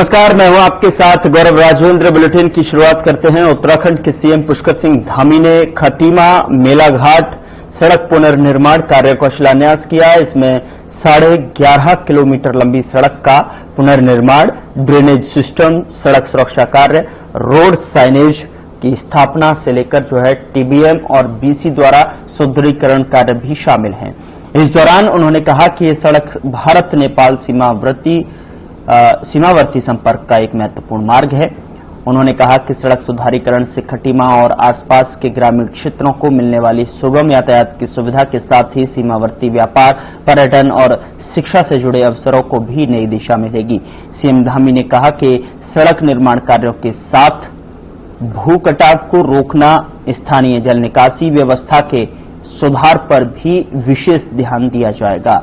नमस्कार, मैं हूं आपके साथ गौरव राजेंद्र। बुलेटिन की शुरुआत करते हैं। उत्तराखंड के सीएम पुष्कर सिंह धामी ने खटीमा मेलाघाट सड़क पुनर्निर्माण कार्य का शिलान्यास किया। इसमें 11.5 किलोमीटर लंबी सड़क का पुनर्निर्माण, ड्रेनेज सिस्टम, सड़क सुरक्षा कार्य, रोड साइनेज की स्थापना से लेकर टीबीएम और बीसी द्वारा सुदृढ़ीकरण कार्य भी शामिल हैं। इस दौरान उन्होंने कहा कि यह सड़क भारत नेपाल सीमावर्ती संपर्क का एक महत्वपूर्ण मार्ग है। उन्होंने कहा कि सड़क सुधारीकरण से खटीमा और आसपास के ग्रामीण क्षेत्रों को मिलने वाली सुगम यातायात की सुविधा के साथ ही सीमावर्ती व्यापार, पर्यटन और शिक्षा से जुड़े अवसरों को भी नई दिशा मिलेगी। सीएम धामी ने कहा कि सड़क निर्माण कार्यों के साथ भू कटाव को रोकना, स्थानीय जल निकासी व्यवस्था के सुधार पर भी विशेष ध्यान दिया जाएगा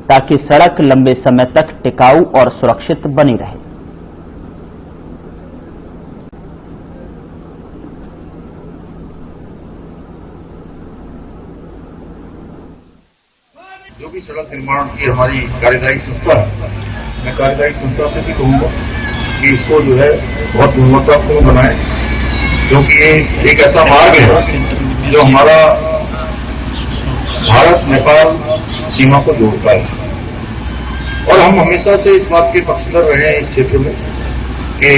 ताकि सड़क लंबे समय तक टिकाऊ और सुरक्षित बनी रहे। जो भी सड़क निर्माण की हमारी कार्यदायी संस्था है, मैं कार्यदायी संस्था से भी कहूंगा कि इसको बहुत गुणवत्तापूर्ण बनाए, क्योंकि ये एक ऐसा मार्ग है जो हमारा भारत नेपाल सीमा को जोड़ता है। और हम हमेशा से इस बात के पक्षधर रहे हैं इस क्षेत्र में कि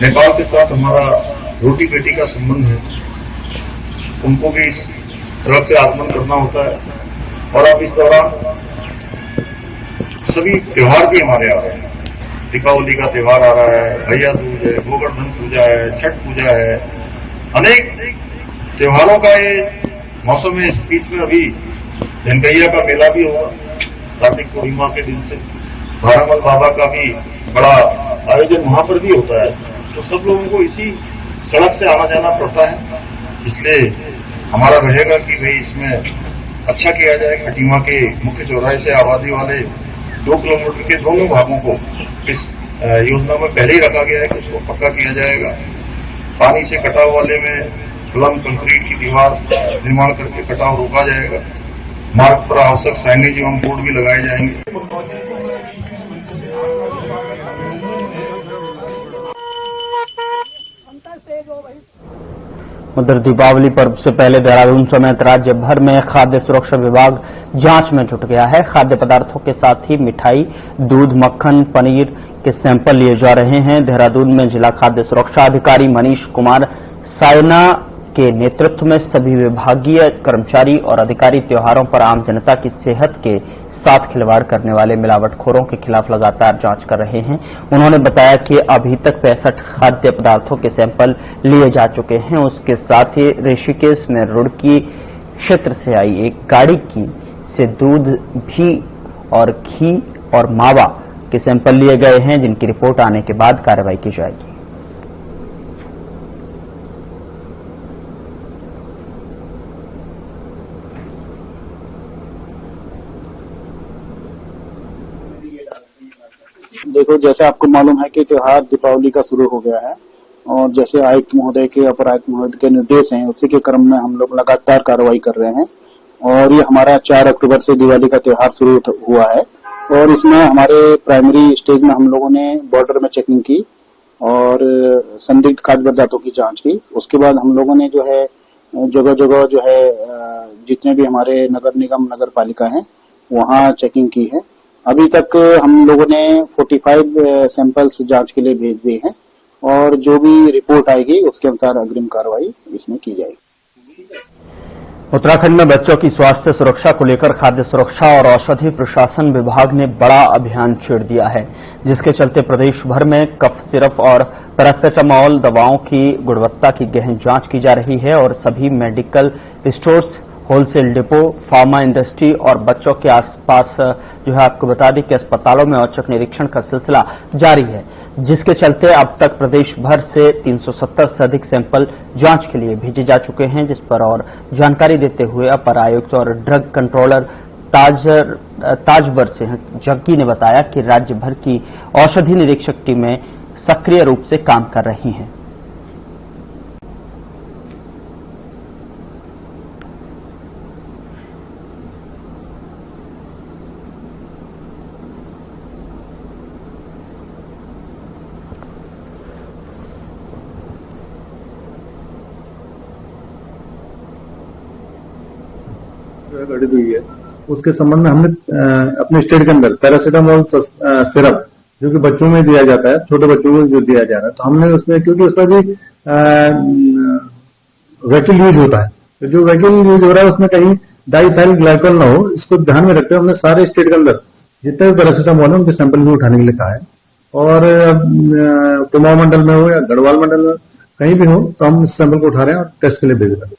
नेपाल के साथ हमारा रोटी बेटी का संबंध है। उनको भी इस सड़क से आगमन करना होता है। और अब इस दौरान सभी त्योहार भी हमारे आ रहे हैं। दीपावली का त्योहार आ रहा है, भैया दूज है, गोवर्धन पूजा है, छठ पूजा है, अनेक त्योहारों का ये मौसम है। इस बीच में अभी धनकैया का मेला भी होगा कार्तिक पूर्णिमा के दिन से। भारामल बाबा का भी बड़ा आयोजन वहां पर भी होता है। तो सब लोगों को इसी सड़क से आना जाना पड़ता है। इसलिए हमारा रहेगा कि भाई इसमें अच्छा किया जाए। खटीमा के मुख्य चौराहे से आबादी वाले 2 किलोमीटर के दोनों भागों को इस योजना में पहले ही रखा गया है कि उसको पक्का किया जाएगा। पानी से कटाव वाले में प्लम कंक्रीट की दीवार निर्माण करके कटाव रोका जाएगा। मार्ग पर आवश्यक साइनेज एवं बोर्ड भी लगाए जाएंगे। उधर दीपावली पर्व से पहले देहरादून समेत राज्य भर में खाद्य सुरक्षा विभाग जांच में जुट गया है। खाद्य पदार्थों के साथ ही मिठाई, दूध, मक्खन, पनीर के सैंपल लिए जा रहे हैं। देहरादून में जिला खाद्य सुरक्षा अधिकारी मनीष कुमार सायना के नेतृत्व में सभी विभागीय कर्मचारी और अधिकारी त्योहारों पर आम जनता की सेहत के साथ खिलवाड़ करने वाले मिलावटखोरों के खिलाफ लगातार जांच कर रहे हैं। उन्होंने बताया कि अभी तक 65 खाद्य पदार्थों के सैंपल लिए जा चुके हैं। उसके साथ ही ऋषिकेश में रुड़की क्षेत्र से आई एक गाड़ी से दूध भी और घी और मावा के सैंपल लिए गए हैं, जिनकी रिपोर्ट आने के बाद कार्रवाई की जाएगी। देखो, जैसे आपको मालूम है कि त्योहार दीपावली का शुरू हो गया है और जैसे आयुक्त महोदय के, अपर आयुक्त महोदय के निर्देश हैं, उसी के क्रम में हम लोग लगातार कार्रवाई कर रहे हैं। और ये हमारा 4 अक्टूबर से दिवाली का त्योहार शुरू हुआ है और इसमें हमारे प्राइमरी स्टेज में हम लोगों ने बॉर्डर में चेकिंग की और संदिग्ध खाद्य पदार्थों की जांच की। उसके बाद हम लोगों ने जगह जगह जितने भी हमारे नगर निगम, नगर पालिका हैं, वहां चेकिंग की है। अभी तक हम लोगों ने 45 सैंपल्स जांच के लिए भेज दिए हैं और जो भी रिपोर्ट आएगी उसके अनुसार अग्रिम कार्रवाई इसमें की जाएगी। उत्तराखंड में बच्चों की स्वास्थ्य सुरक्षा को लेकर खाद्य सुरक्षा और औषधि प्रशासन विभाग ने बड़ा अभियान छेड़ दिया है, जिसके चलते प्रदेश भर में कफ सिरप और पैरासिटामोल दवाओं की गुणवत्ता की गहन जांच की जा रही है और सभी medical stores, wholesale depot, pharma industry और बच्चों के आसपास आपको बता दें कि अस्पतालों में औचक निरीक्षण का सिलसिला जारी है, जिसके चलते अब तक प्रदेश भर से 370 से अधिक सैंपल जांच के लिए भेजे जा चुके हैं। जिस पर और जानकारी देते हुए अपर आयुक्त और ड्रग कंट्रोलर ताजबर सिंह जग्गी ने बताया कि राज्य भर की औषधि निरीक्षक टीमें सक्रिय रूप से काम कर रही हैं। घटित हुई है उसके संबंध में हमने अपने स्टेट के अंदर पैरासीटामोल सिरप जो कि बच्चों में दिया जाता है, छोटे बच्चों में जो दिया जा रहा है, तो हमने उसमें क्योंकि उसमें भी वैकिल यूज होता है, तो जो वैकिल यूज हो रहा है उसमें कहीं डाइथाइल ग्लाइकॉल ना हो, इसको ध्यान में रखते हुए हमने सारे स्टेट के अंदर जितने भी पैरासीटामोल है उनके सैंपल भी उठाने के लिए कहा है। और कुमाऊं मंडल में हो या गढ़वाल मंडल में कहीं भी हो तो हम इस सैंपल को उठा रहे हैं और टेस्ट के लिए भेज रहे हैं।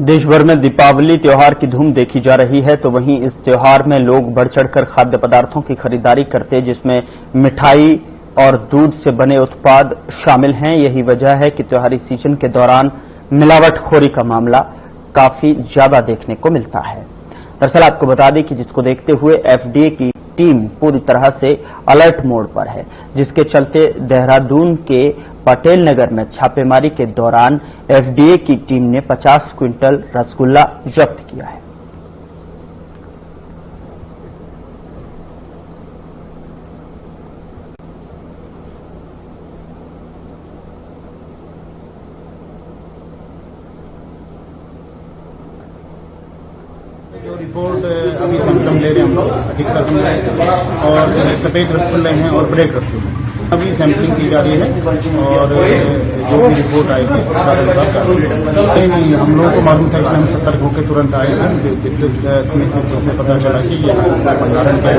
देश भर में दीपावली त्योहार की धूम देखी जा रही है, तो वहीं इस त्योहार में लोग बढ़ चढ़कर खाद्य पदार्थों की खरीदारी करते हैं, जिसमें मिठाई और दूध से बने उत्पाद शामिल हैं। यही वजह है कि त्योहारी सीजन के दौरान मिलावटखोरी का मामला काफी ज्यादा देखने को मिलता है। दरअसल आपको बता दें कि जिसको देखते हुए एफडीए की टीम पूरी तरह से अलर्ट मोड पर है, जिसके चलते देहरादून के पटेल नगर में छापेमारी के दौरान एफडीए की टीम ने 50 क्विंटल रसगुल्ला जब्त किया है। जो रिपोर्ट अभी सैंपल ले रहे हैं हम लोग अधिकतर हम और सफेद रसगुल्ले हैं और ब्लैक रसगुल्ले अभी सैंपलिंग की जा रही है और जो भी रिपोर्ट आएगी नहीं हम लोगों को मालूम था, इसलिए हम सतर्क होकर तुरंत आए थे, जिससे पता चला कि ये भंडारण किया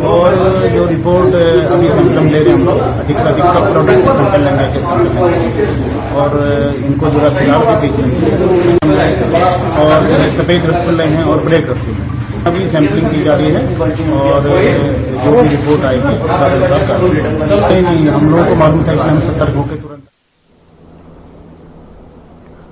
और जो रिपोर्ट अभी सैंपल ले रहे हैं हम लोग अधिकतर प्रोडक्ट सैंपल लेंगे और इनको जो है फिलहाल भी बेचेंगे और सफेद रसगुल्ले हैं और ब्लैक रसगुल्ले अभी सैंपलिंग की जा रही है और जो भी रिपोर्ट आएगी नहीं हम लोगों को मालूम था, इसलिए हम सतर्क होकर तुरंत।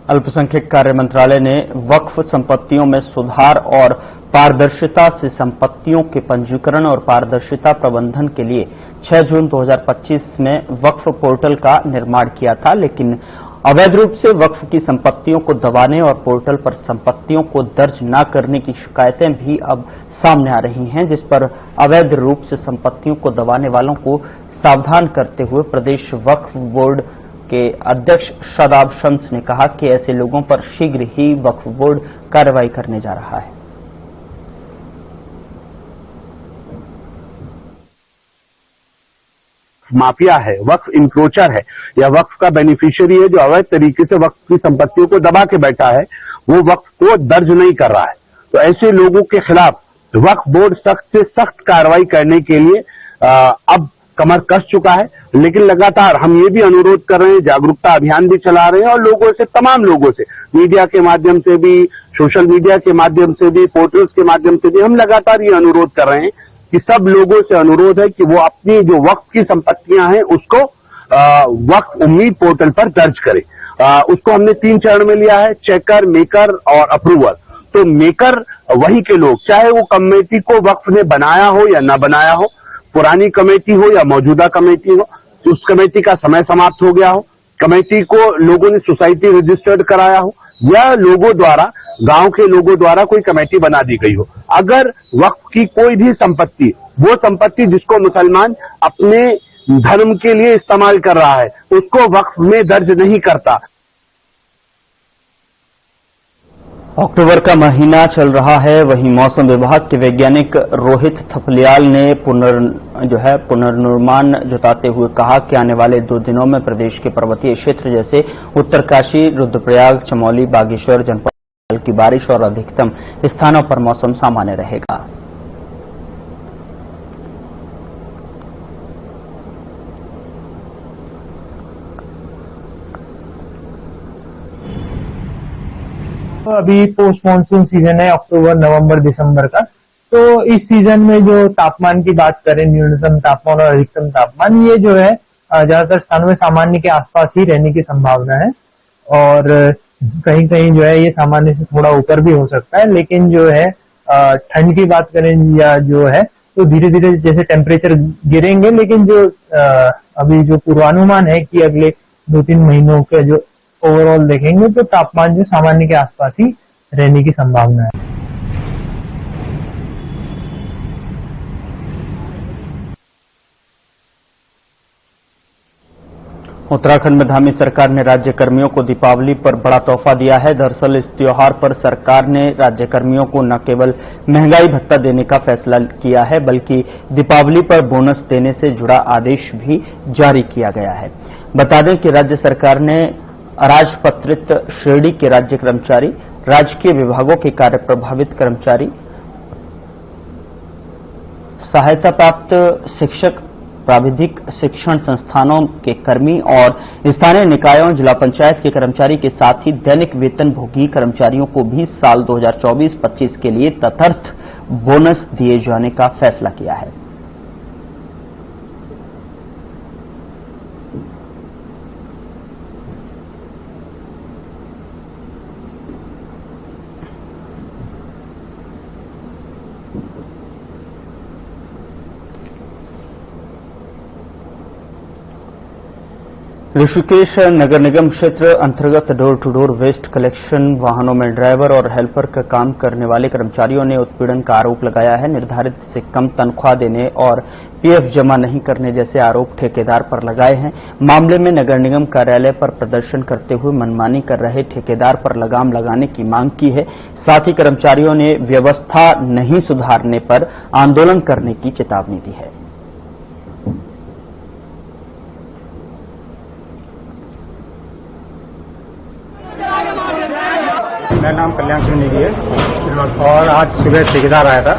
अल्पसंख्यक कार्य मंत्रालय ने वक्फ संपत्तियों में सुधार और पारदर्शिता से संपत्तियों के पंजीकरण और पारदर्शिता प्रबंधन के लिए 6 जून 2025 में वक्फ पोर्टल का निर्माण किया था, लेकिन अवैध रूप से वक्फ की संपत्तियों को दबाने और पोर्टल पर संपत्तियों को दर्ज न करने की शिकायतें भी अब सामने आ रही हैं, जिस पर अवैध रूप से संपत्तियों को दबाने वालों को सावधान करते हुए प्रदेश वक्फ बोर्ड के अध्यक्ष शादाब शम्स ने कहा कि ऐसे लोगों पर शीघ्र ही वक्फ बोर्ड कार्रवाई करने जा रहा है। माफिया है, वक्फ इंक्रोचर है या वक्फ का बेनिफिशियरी है जो अवैध तरीके से वक्फ की संपत्तियों को दबा के बैठा है, वो वक्फ को दर्ज नहीं कर रहा है। तो ऐसे लोगों के खिलाफ वक्फ बोर्ड सख्त से सख्त कार्रवाई करने के लिए अब कमर कस चुका है। लेकिन लगातार हम ये भी अनुरोध कर रहे हैं, जागरूकता अभियान भी चला रहे हैं और लोगों से, तमाम लोगों से, मीडिया के माध्यम से भी, सोशल मीडिया के माध्यम से भी, पोर्टल्स के माध्यम से भी हम लगातार ये अनुरोध कर रहे हैं कि सब लोगों से अनुरोध है कि वो अपनी जो वक्फ की संपत्तियां हैं उसको वक्फ उम्मीद पोर्टल पर दर्ज करें। उसको हमने 3 चरण में लिया है, चेकर, मेकर और अप्रूवर। तो मेकर वही के लोग, चाहे वो कमेटी को वक्फ ने बनाया हो या ना बनाया हो, पुरानी कमेटी हो या मौजूदा कमेटी हो, उस कमेटी का समय समाप्त हो गया हो, कमेटी को लोगों ने सोसाइटी रजिस्टर्ड कराया हो या लोगों द्वारा, गांव के लोगों द्वारा कोई कमेटी बना दी गई हो। अगर वक्फ की कोई भी संपत्ति, वो संपत्ति जिसको मुसलमान अपने धर्म के लिए इस्तेमाल कर रहा है, उसको वक्फ में दर्ज नहीं करता। अक्टूबर का महीना चल रहा है, वहीं मौसम विभाग के वैज्ञानिक रोहित थपलियाल ने पुनर्नुमान जताते हुए कहा कि आने वाले 2 दिनों में प्रदेश के पर्वतीय क्षेत्र जैसे उत्तरकाशी, रुद्रप्रयाग, चमोली, बागेश्वर जनपद की बारिश और अधिकतम स्थानों पर मौसम सामान्य रहेगा। अभी पोस्ट मानसून सीजन है अक्टूबर, नवंबर, दिसंबर का। तो इस सीजन में जो तापमान की बात करें, न्यूनतम तापमान और अधिकतम तापमान, ये जो है ज्यादातर स्थानों में सामान्य के आसपास ही रहने की संभावना है और कहीं कहीं जो है ये सामान्य से थोड़ा ऊपर भी हो सकता है। लेकिन जो है ठंड की बात करें या जो है तो धीरे धीरे जैसे टेम्परेचर गिरेंगे, लेकिन जो अभी जो पूर्वानुमान है कि अगले 2-3 महीनों के जो ओवरऑल देखेंगे तो तापमान जो सामान्य के आसपास ही रहने की संभावना है। उत्तराखंड में धामी सरकार ने राज्य कर्मियों को दीपावली पर बड़ा तोहफा दिया है। दरअसल इस त्योहार पर सरकार ने राज्य कर्मियों को न केवल महंगाई भत्ता देने का फैसला किया है, बल्कि दीपावली पर बोनस देने से जुड़ा आदेश भी जारी किया गया है। बता दें कि राज्य सरकार ने अराजपत्रित श्रेणी के राज्य कर्मचारी, राजकीय विभागों के कार्य प्रभावित कर्मचारी, सहायता प्राप्त शिक्षक, प्राविधिक शिक्षण संस्थानों के कर्मी और स्थानीय निकायों, जिला पंचायत के कर्मचारी के साथ ही दैनिक वेतन भोगी कर्मचारियों को भी साल 2024-25 के लिए तदर्थ बोनस दिए जाने का फैसला किया है। ऋषिकेश नगर निगम क्षेत्र अंतर्गत door to door waste collection वाहनों में ड्राइवर और हेल्पर का काम करने वाले कर्मचारियों ने उत्पीड़न का आरोप लगाया है। निर्धारित से कम तनख्वाह देने और पीएफ जमा नहीं करने जैसे आरोप ठेकेदार पर लगाए हैं। मामले में नगर निगम कार्यालय पर प्रदर्शन करते हुए मनमानी कर रहे ठेकेदार पर लगाम लगाने की मांग की है। साथ ही कर्मचारियों ने व्यवस्था नहीं सुधारने पर आंदोलन करने की चेतावनी दी है। मेरा नाम कल्याण सिंह नेगी है और आज सुबह ठेकेदार आया था।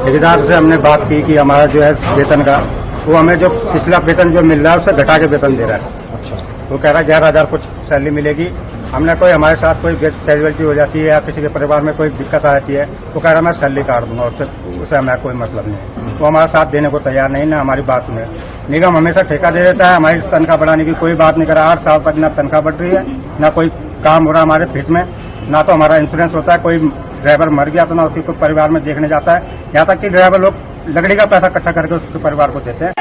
ठेकेदार से हमने बात की कि हमारा जो है वेतन का, वो हमें जो पिछला वेतन जो मिल रहा है उससे घटा के वेतन दे रहा है। अच्छा, वो कह रहा है 11,000 कुछ सैलरी मिलेगी। हमने कोई हमारे साथ कोई कैजुअलिटी हो जाती है या किसी के परिवार में कोई दिक्कत आ जाती है तो कह रहा मैं सैलरी काट दूंगा, उससे हमें कोई मतलब नहीं है। वो हमारा साथ देने को तैयार नहीं, ना हमारी बात में। निगम हमेशा ठेका दे देता है, हमारी तनख्वाह बढ़ाने की कोई बात नहीं करा। 8 साल तक ना तनख्वाह बढ़ रही है, ना कोई काम हो रहा हमारे फिट में, ना तो हमारा इंश्योरेंस होता है। कोई ड्राइवर मर गया तो ना उसकी कोई परिवार में देखने जाता है। यहाँ तक कि ड्राइवर लोग लकड़ी का पैसा इकट्ठा करके उसके परिवार को देते हैं।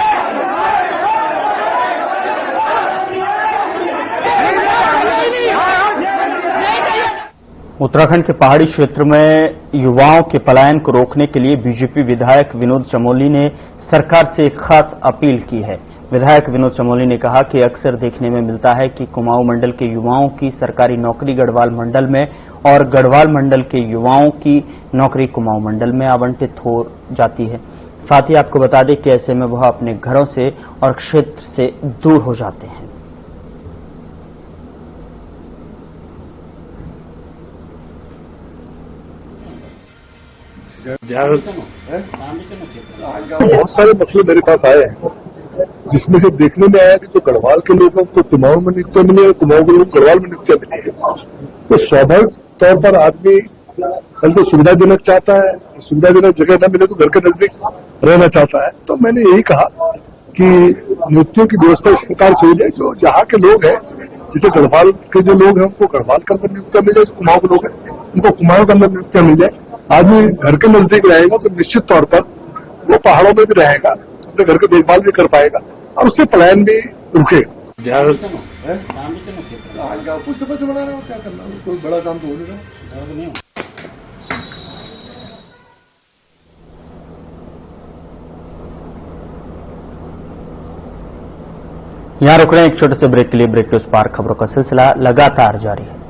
उत्तराखंड के पहाड़ी क्षेत्र में युवाओं के पलायन को रोकने के लिए बीजेपी विधायक विनोद चमोली ने सरकार से एक खास अपील की है। विधायक विनोद चमोली ने कहा कि अक्सर देखने में मिलता है कि कुमाऊं मंडल के युवाओं की सरकारी नौकरी गढ़वाल मंडल में और गढ़वाल मंडल के युवाओं की नौकरी कुमाऊं मंडल में आवंटित हो जाती है। साथ ही आपको बता दें कि ऐसे में वह अपने घरों से और क्षेत्र से दूर हो जाते हैं। बहुत सारे मसले मेरे पास आए हैं, जिसमें से देखने में आया कि जो गढ़वाल के लोगों को कुमाऊं में नियुक्तियां मिली और कुमाऊं के लोगों को गढ़वाल में नियुक्तियां मिली है, तो स्वाभाविक तौर पर आदमी कल तो सुविधाजनक चाहता है, सुविधाजनक जगह न मिले तो घर के नजदीक रहना चाहता है। तो मैंने यही कहा कि नियुक्तियों की व्यवस्था इस प्रकार से हो जाए, जो जहाँ के लोग हैं, जैसे गढ़वाल के जो लोग हैं उनको गढ़वाल के अंदर नियुक्तियां मिल जाए, जो कुमाऊं के लोग हैं उनको कुमाऊं के अंदर नियुक्तियां मिल जाए। आदमी घर के नजदीक रहेगा तो निश्चित तौर पर वो पहाड़ों में भी रहेगा, अपने घर की देखभाल भी कर पाएगा और उससे पलायन भी रुकेगा। कुछ समझ बना रहा क्या करना, कोई बड़ा काम तो हो नहीं रहा। यहां रुक रहे हैं एक छोटे से ब्रेक के लिए। ब्रेक के उस पार खबरों का सिलसिला लगातार जारी है।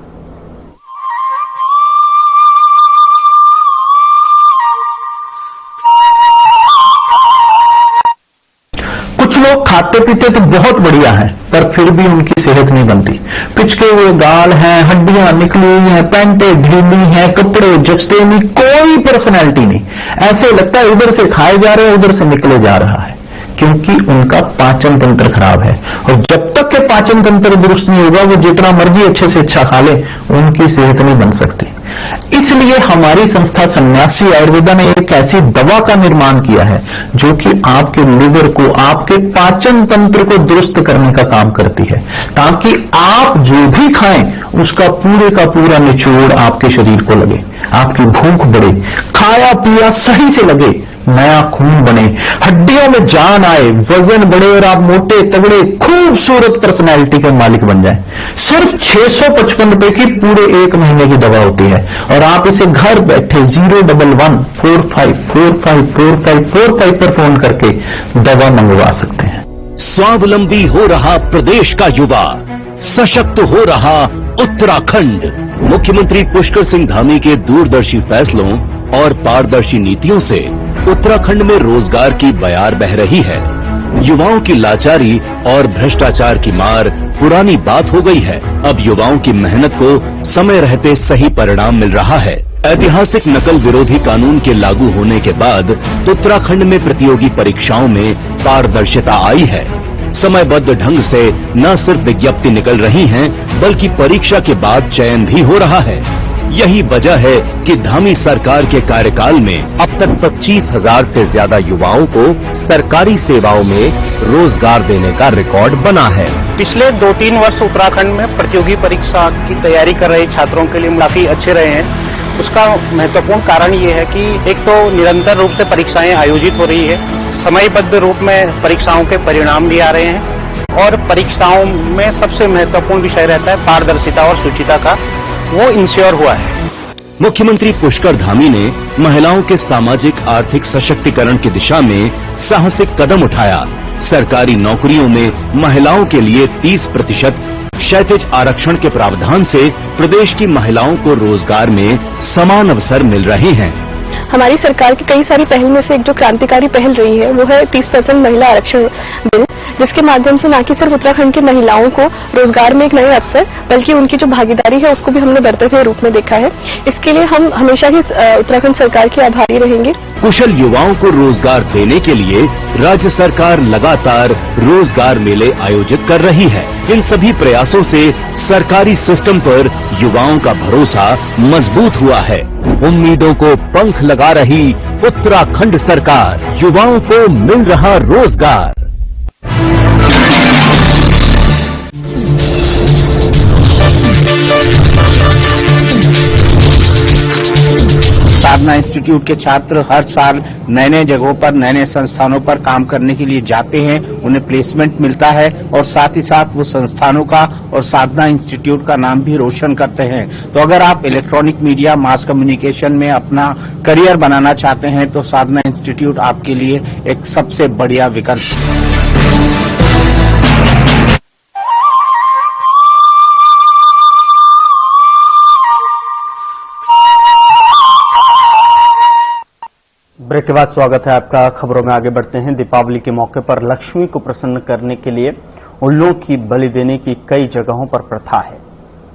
लोग खाते पीते तो बहुत बढ़िया हैं, पर फिर भी उनकी सेहत नहीं बनती। पिचके हुए गाल हैं, हड्डियां निकली हुई हैं, पैंटें ढीली हैं, कपड़े जचते नहीं, कोई पर्सनैलिटी नहीं। ऐसे लगता है उधर से खाए जा रहे हैं, उधर से निकले जा रहा है, क्योंकि उनका पाचन तंत्र खराब है। और जब तक के पाचन तंत्र दुरुस्त नहीं होगा, वो जितना मर्जी अच्छे से अच्छा खा ले, उनकी सेहत नहीं बन सकती। इसलिए हमारी संस्था सन्यासी आयुर्वेदा ने एक ऐसी दवा का निर्माण किया है जो कि आपके लिवर को, आपके पाचन तंत्र को दुरुस्त करने का काम करती है, ताकि आप जो भी खाएं उसका पूरे का पूरा निचोड़ आपके शरीर को लगे, आपकी भूख बढ़े, खाया पिया सही से लगे, नया खून बने, हड्डियों में जान आए, वजन बढ़े और आप मोटे तगड़े खूबसूरत पर्सनैलिटी के मालिक बन जाएं। सिर्फ 655 रुपए की पूरे 1 महीने की दवा होती है और आप इसे घर बैठे 01145454545 पर फोन करके दवा मंगवा सकते हैं। स्वावलंबी हो रहा प्रदेश का युवा, सशक्त हो रहा उत्तराखंड। मुख्यमंत्री पुष्कर सिंह धामी के दूरदर्शी फैसलों और पारदर्शी नीतियों से उत्तराखंड में रोजगार की बयार बह रही है। युवाओं की लाचारी और भ्रष्टाचार की मार पुरानी बात हो गई है। अब युवाओं की मेहनत को समय रहते सही परिणाम मिल रहा है। ऐतिहासिक नकल विरोधी कानून के लागू होने के बाद उत्तराखंड में प्रतियोगी परीक्षाओं में पारदर्शिता आई है। समयबद्ध ढंग से न सिर्फ विज्ञप्ति निकल रही हैं, बल्कि परीक्षा के बाद चयन भी हो रहा है। यही वजह है कि धामी सरकार के कार्यकाल में अब तक 25,000 से ज्यादा युवाओं को सरकारी सेवाओं में रोजगार देने का रिकॉर्ड बना है। पिछले 2-3 वर्ष उत्तराखंड में प्रतियोगी परीक्षा की तैयारी कर रहे छात्रों के लिए काफी अच्छे रहे हैं। उसका महत्वपूर्ण कारण ये है कि एक तो निरंतर रूप से परीक्षाएं आयोजित हो रही है, समयबद्ध रूप में परीक्षाओं के परिणाम भी आ रहे हैं, और परीक्षाओं में सबसे महत्वपूर्ण विषय रहता है पारदर्शिता और शुचिता का, वो इंश्योर हुआ है। मुख्यमंत्री पुष्कर धामी ने महिलाओं के सामाजिक आर्थिक सशक्तिकरण की दिशा में साहसिक कदम उठाया। सरकारी नौकरियों में महिलाओं के लिए 30% क्षैतिज आरक्षण के प्रावधान से प्रदेश की महिलाओं को रोजगार में समान अवसर मिल रहे हैं। हमारी सरकार की कई सारी पहल में से एक जो क्रांतिकारी पहल रही है वो है 30% महिला आरक्षण बिल, जिसके माध्यम से न कि सिर्फ उत्तराखंड की महिलाओं को रोजगार में एक नए अवसर, बल्कि उनकी जो भागीदारी है उसको भी हमने बढ़ते हुए रूप में देखा है। इसके लिए हम हमेशा ही उत्तराखंड सरकार के आभारी रहेंगे। कुशल युवाओं को रोजगार देने के लिए राज्य सरकार लगातार रोजगार मेले आयोजित कर रही है। इन सभी प्रयासों से सरकारी सिस्टम पर युवाओं का भरोसा मजबूत हुआ है। उम्मीदों को पंख लगा रही उत्तराखंड सरकार, युवाओं को मिल रहा रोजगार। साधना इंस्टीट्यूट के छात्र हर साल नए नए जगहों पर, नए नए संस्थानों पर काम करने के लिए जाते हैं, उन्हें प्लेसमेंट मिलता है और साथ ही साथ वो संस्थानों का और साधना इंस्टीट्यूट का नाम भी रोशन करते हैं। तो अगर आप इलेक्ट्रॉनिक मीडिया, मास कम्युनिकेशन में अपना करियर बनाना चाहते हैं तो साधना इंस्टीट्यूट आपके लिए एक सबसे बढ़िया विकल्प है। ब्रेक के बाद स्वागत है आपका। खबरों में आगे बढ़ते हैं। दीपावली के मौके पर लक्ष्मी को प्रसन्न करने के लिए उल्लुओं की बलि देने की कई जगहों पर प्रथा है।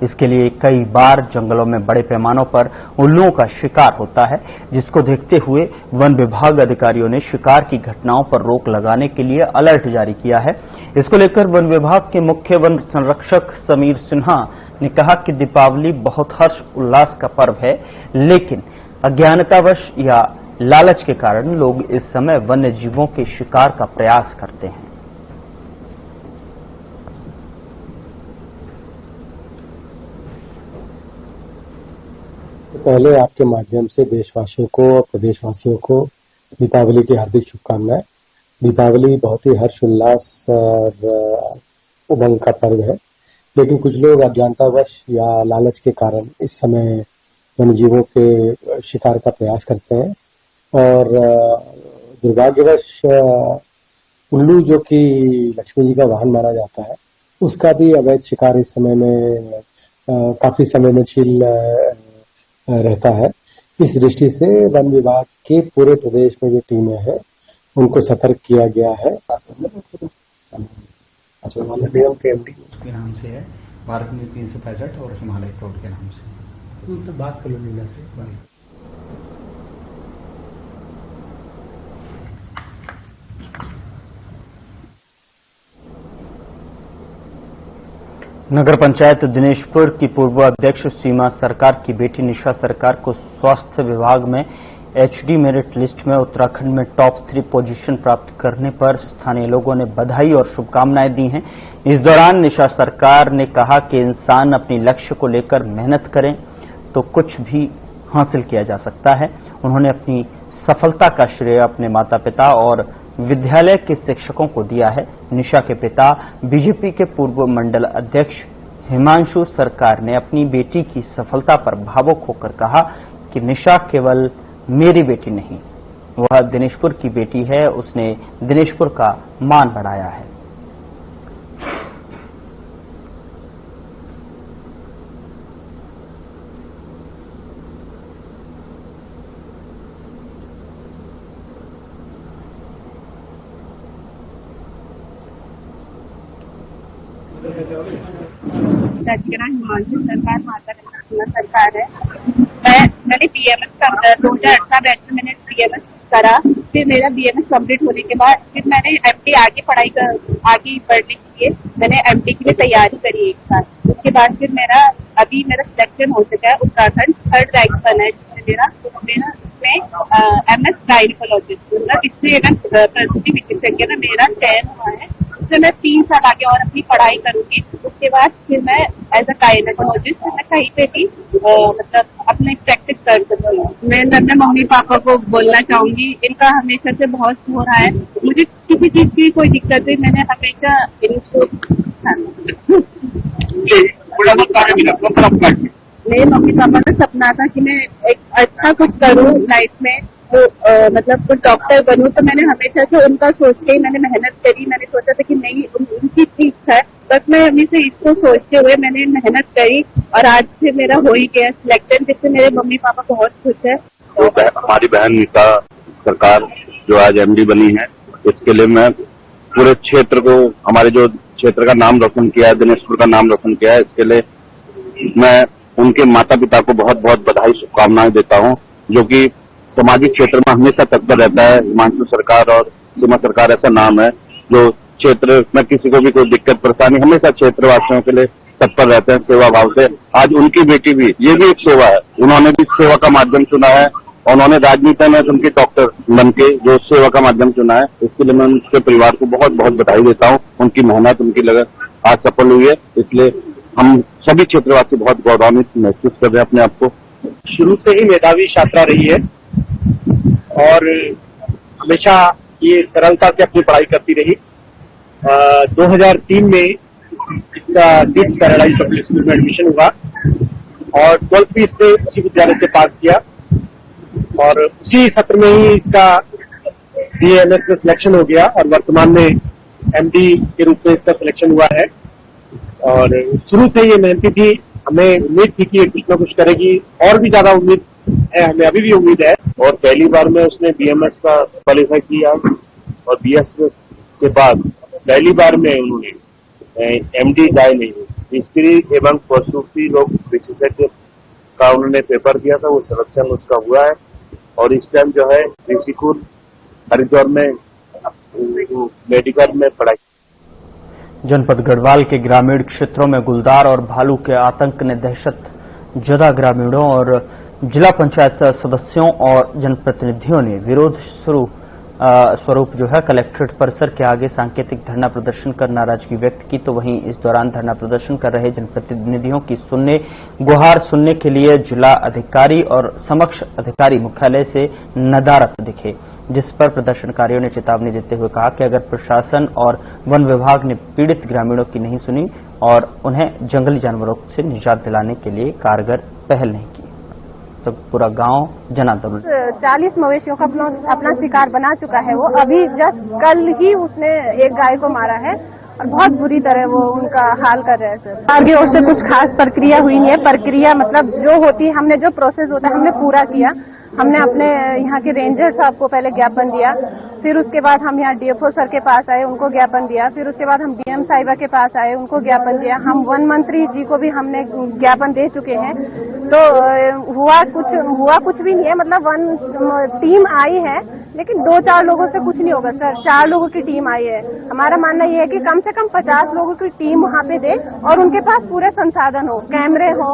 इसके लिए कई बार जंगलों में बड़े पैमानों पर उल्लुओं का शिकार होता है, जिसको देखते हुए वन विभाग अधिकारियों ने शिकार की घटनाओं पर रोक लगाने के लिए अलर्ट जारी किया है। इसको लेकर वन विभाग के मुख्य वन संरक्षक समीर सिन्हा ने कहा कि दीपावली बहुत हर्ष उल्लास का पर्व है, लेकिन अज्ञानतावश या लालच के कारण लोग इस समय वन्य जीवों के शिकार का प्रयास करते हैं। तो पहले आपके माध्यम से देशवासियों को और प्रदेशवासियों को दीपावली की हार्दिक शुभकामनाएं। दीपावली बहुत ही हर्ष उल्लास और उमंग का पर्व है, लेकिन कुछ लोग अज्ञानतावश या लालच के कारण इस समय वन्य जीवों के शिकार का प्रयास करते हैं और दुर्भाग्यवश उल्लू, जो कि लक्ष्मी जी का वाहन माना जाता है, उसका भी अवैध शिकार इस समय में काफी संवेदनशील रहता है। इस दृष्टि से वन विभाग के पूरे प्रदेश में जो टीमें हैं उनको सतर्क किया गया है। अच्छा, निगम के एमडी के नाम से है, भारत में 365 और हिमालय प्रोड के नाम से। तो बात कर लो नीला से। नगर पंचायत दिनेशपुर की पूर्व अध्यक्ष सीमा सरकार की बेटी निशा सरकार को स्वास्थ्य विभाग में एचडी मेरिट लिस्ट में उत्तराखंड में टॉप 3 पोजीशन प्राप्त करने पर स्थानीय लोगों ने बधाई और शुभकामनाएं दी हैं। इस दौरान निशा सरकार ने कहा कि इंसान अपनी लक्ष्य को लेकर मेहनत करें तो कुछ भी हासिल किया जा सकता है। उन्होंने अपनी सफलता का श्रेय अपने माता पिता और विद्यालय के शिक्षकों को दिया है। निशा के पिता बीजेपी के पूर्व मंडल अध्यक्ष हिमांशु सरकार ने अपनी बेटी की सफलता पर भावुक होकर कहा कि निशा केवल मेरी बेटी नहीं, वह दिनेशपुर की बेटी है। उसने दिनेशपुर का मान बढ़ाया है। हिमाचल सरकार माता सरकार है। मैंने बीएमएस का 2018 में मैंने बीएमएस करा। फिर मेरा बीएमएस कंप्लीट होने के बाद फिर मैंने एमडी आगे बढ़ने के लिए मैंने एमडी के लिए तैयारी करी 1 साल। उसके बाद फिर मेरा सिलेक्शन हो चुका है उत्तराखंड 3rd रैंक बना है, जिसमें मेरा उसमें एमएस गायनिकोलॉजिस्ट मतलब इससे प्रसूति विशेषज्ञ में मेरा चयन हुआ है। उसमें मैं 3 साल आगे और अपनी पढ़ाई करूंगी। उसके बाद फिर मैं एज अ गायनिकोलॉजिस्ट मैं कहीं पे भी मतलब अपने प्रैक्टिस कर सकती हूँ। मैं अपने मम्मी पापा को बोलना चाहूंगी, इनका हमेशा से बहुत हो रहा है। मुझे किसी चीज की कोई दिक्कत नहीं, मैंने हमेशा इनको मेरे मम्मी पापा का सपना था कि मैं एक अच्छा कुछ करूँ लाइफ में, तो मतलब कुछ डॉक्टर बनूं। तो मैंने हमेशा से उनका सोच के ही मैंने मेहनत करी। मैंने सोचा था कि नहीं उनकी इतनी इच्छा है, बस मैं अभी से इसको सोचते हुए मैंने मेहनत करी और आज से मेरा हो ही गया सिलेक्शन, जिससे मेरे मम्मी पापा बहुत खुश है। तो हमारी बहन निशा सरकार जो आज एमडी बनी है, इसके लिए मैं पूरे क्षेत्र को, हमारे जो क्षेत्र का नाम रोशन किया है, दिनेशपुर का नाम रोशन किया है, इसके लिए मैं उनके माता पिता को बहुत बहुत बधाई शुभकामनाएं देता हूं, जो कि सामाजिक क्षेत्र में हमेशा तत्पर रहता है। हिमाचल सरकार और सीमा सरकार ऐसा नाम है जो क्षेत्र में किसी को भी कोई दिक्कत परेशानी हमेशा क्षेत्रवासियों के लिए तत्पर रहते हैं सेवा भाव से। आज उनकी बेटी भी, ये भी एक सेवा है, उन्होंने भी सेवा का माध्यम चुना है और उन्होंने राजनीति में उनके डॉक्टर बन के जो सेवा का माध्यम चुना है, इसके लिए मैं उनके परिवार को बहुत बहुत बधाई देता हूँ। उनकी मेहनत, उनकी लगन आज सफल हुई है, इसलिए हम सभी क्षेत्रवासी बहुत गौरवान्वित महसूस कर रहे हैं अपने आप को। शुरू से ही मेधावी छात्रा रही है और हमेशा ये सरलता से अपनी पढ़ाई करती रही। 2003 में इसका किड्स पैराडाइज पब्लिक स्कूल में एडमिशन हुआ और 12th भी इसने उसी विद्यालय से पास किया और उसी सत्र में ही इसका बीएमएस में सिलेक्शन हो गया और वर्तमान में एमडी के रूप में इसका सिलेक्शन हुआ है। और शुरू से ये मेहनती थी, हमें उम्मीद थी कि ये कुछ ना कुछ करेगी, और भी ज्यादा उम्मीद है, हमें अभी भी उम्मीद है। और पहली बार में उसने बीएमएस का क्वालिफाई किया और बीएस के बाद पहली बार में उन्होंने एमडी गाय नहीं स्त्री एवं प्रसूति रोग विशेषज्ञ का उन्होंने पेपर दिया था, वो सिलेक्शन उसका हुआ है और इस टाइम जो है ऋषिकुल हरिद्वार में मेडिकल में पढ़ाई। जनपद गढ़वाल के ग्रामीण क्षेत्रों में गुलदार और भालू के आतंक ने दहशत जदा ग्रामीणों और जिला पंचायत सदस्यों और जनप्रतिनिधियों ने विरोध स्वरूप जो है कलेक्ट्रेट परिसर के आगे सांकेतिक धरना प्रदर्शन कर नाराजगी व्यक्त की। तो वहीं इस दौरान धरना प्रदर्शन कर रहे जनप्रतिनिधियों की गुहार सुनने के लिए जिला अधिकारी और समक्ष अधिकारी मुख्यालय से नदारत दिखे, जिस पर प्रदर्शनकारियों ने चेतावनी देते हुए कहा कि अगर प्रशासन और वन विभाग ने पीड़ित ग्रामीणों की नहीं सुनी और उन्हें जंगली जानवरों से निजात दिलाने के लिए कारगर पहल नहीं की तो पूरा गांव जन आंदोलन। 40 मवेशियों का अपना शिकार बना चुका है। वो अभी जस्ट कल ही उसने एक गाय को मारा है और बहुत बुरी तरह वो उनका हाल कर रहे हैं सर। आगे ओर से कुछ खास प्रक्रिया हुई नहीं है। प्रक्रिया मतलब जो होती है, हमने जो प्रोसेस होता है हमने पूरा किया। हमने अपने यहाँ के रेंजर साहब को पहले ज्ञापन दिया, फिर उसके बाद हम यहाँ डीएफओ सर के पास आए, उनको ज्ञापन दिया, फिर उसके बाद हम डीएम साहिबा के पास आए, उनको ज्ञापन दिया। हम वन मंत्री जी को भी हमने ज्ञापन दे चुके हैं। तो हुआ कुछ भी नहीं है। मतलब वन टीम आई है लेकिन 2-4 लोगों से कुछ नहीं होगा सर। 4 लोगों की टीम आई है। हमारा मानना ये है कि कम से कम 50 लोगों की टीम वहाँ पे दे और उनके पास पूरे संसाधन हो, कैमरे हो,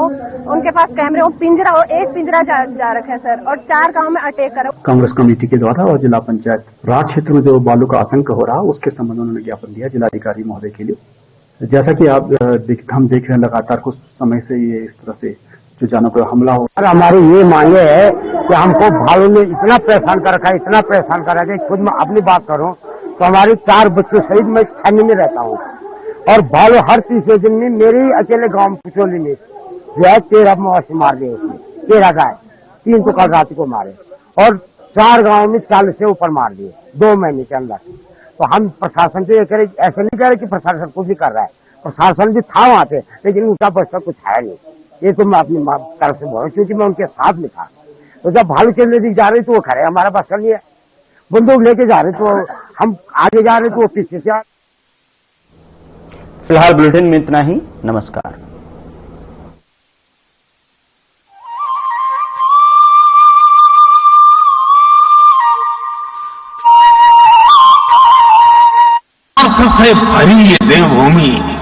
उनके पास कैमरे हो, पिंजरा हो। एक पिंजरा जा रखा है सर और 4 गांव में अटैक करो। कांग्रेस कमेटी के द्वारा और जिला पंचायत राज क्षेत्र में जो बालू का आतंक हो रहा उसके संबंध में उन्होंने ज्ञापन दिया जिलाधिकारी महोदय के लिए। जैसा कि हम देख रहे हैं लगातार कुछ समय से ये इस तरह से जो जानवर पर हमला हो। हमारी ये मांगे है कि हमको भालू ने इतना परेशान कर रखा है, इतना परेशान कर रखा है। खुद मैं अपनी बात करूं तो हमारी 4 बच्चों सहित मैं छानी में रहता हूं और भालू हर तीसरे दिन में मेरे अकेले गांव पिछोली में जो है 13 मवेशी मार दिए उसने, 13 गाय, 3 तो कल रात को मारे और 4 गांव में 40 से ऊपर मार दिए 2 महीने के अंदर। तो हम प्रशासन से ये करें, ऐसे नहीं कह रहे कि प्रशासन कुछ भी कर रहा है, प्रशासन भी था वहां पे लेकिन उनका बच्चा कुछ है नहीं। ये तो मैं अपनी तरफ से बोल, क्योंकि मैं उनके साथ में था। तो जब भालू चलने दी जा रही तो वो खड़े, हमारा बस नहीं है। बंदूक लेके जा रहे तो हम आगे जा रहे तो वो पीछे से। फिलहाल बुलेटिन में इतना ही। नमस्कार। से भरी ये देवभूमि